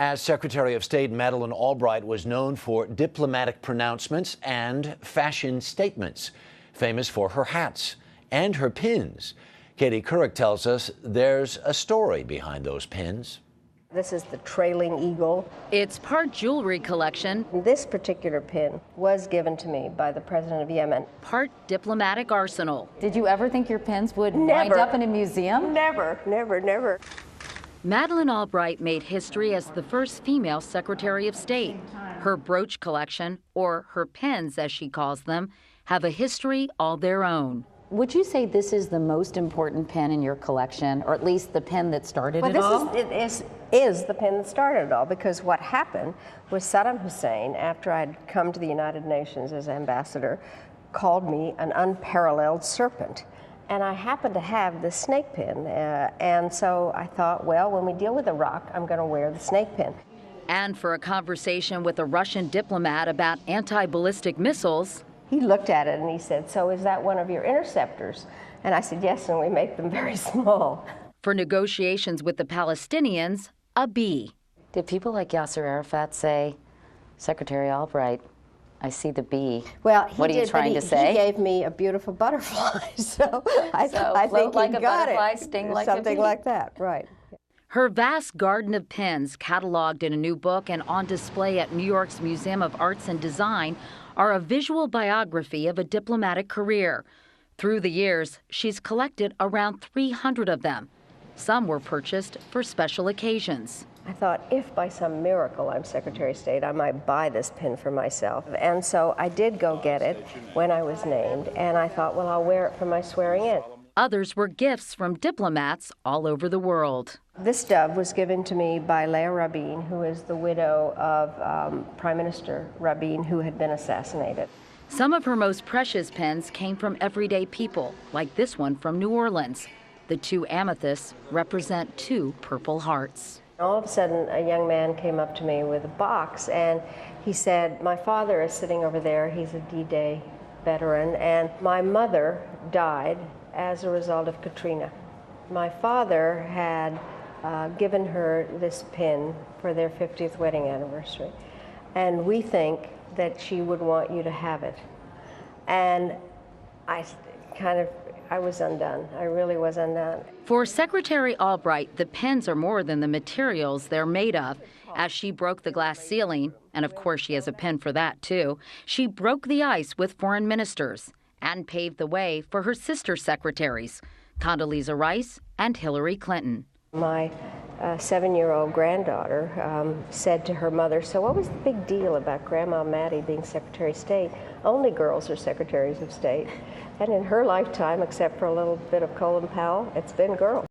As Secretary of State, Madeleine Albright was known for diplomatic pronouncements and fashion statements, famous for her hats and her pins. Katie Couric tells us there's a story behind those pins. This is the trailing eagle. It's part jewelry collection. This particular pin was given to me by the president of Yemen. Part diplomatic arsenal. Did you ever think your pins would wind up in a museum? Never, never, never. Madeleine Albright made history as the first female Secretary of State. Her brooch collection, or her pins as she calls them, have a history all their own. Would you say this is the most important pin in your collection, or at least the pin that started it all? This is the pin that started it all, because what happened was Saddam Hussein, after I'd come to the United Nations as ambassador, called me an unparalleled serpent. And I happened to have the snake pin, and so I thought, well, when we deal with Iraq, I'm going to wear the snake pin. And for a conversation with a Russian diplomat about anti-ballistic missiles, he looked at it and he said, "So is that one of your interceptors?" And I said, "Yes, and we make them very small." For negotiations with the Palestinians, a bee. Did people like Yasser Arafat say, "Secretary Albright, I see the bee"? Well, what are you trying to say? He gave me a beautiful butterfly, so I think like he a got butterfly, it. Sting like Something a bee. like that, right. Her vast garden of pins, cataloged in a new book and on display at New York's Museum of Arts and Design, are a visual biography of a diplomatic career. Through the years, she's collected around 300 of them. Some were purchased for special occasions. I thought, if by some miracle I'm Secretary of State, I might buy this pin for myself. And so I did go get it when I was named, and I thought, well, I'll wear it for my swearing in. Others were gifts from diplomats all over the world. This dove was given to me by Leah Rabin, who is the widow of Prime Minister Rabin, who had been assassinated. Some of her most precious pins came from everyday people, like this one from New Orleans. The two amethysts represent two Purple Hearts. All of a sudden, a young man came up to me with a box, and he said, "My father is sitting over there. He's a D-Day veteran, and my mother died as a result of Katrina. My father had given her this pin for their 50th wedding anniversary, and we think that she would want you to have it." And I was undone. I really was undone. For Secretary Albright, the pins are more than the materials they're made of. As she broke the glass ceiling, and of course she has a pin for that too, she broke the ice with foreign ministers and paved the way for her sister secretaries, Condoleezza Rice and Hillary Clinton. My 7-year-old granddaughter said to her mother, "So what was the big deal about Grandma Maddie being Secretary of State? Only girls are Secretaries of State." And in her lifetime, except for a little bit of Colin Powell, it's been girls.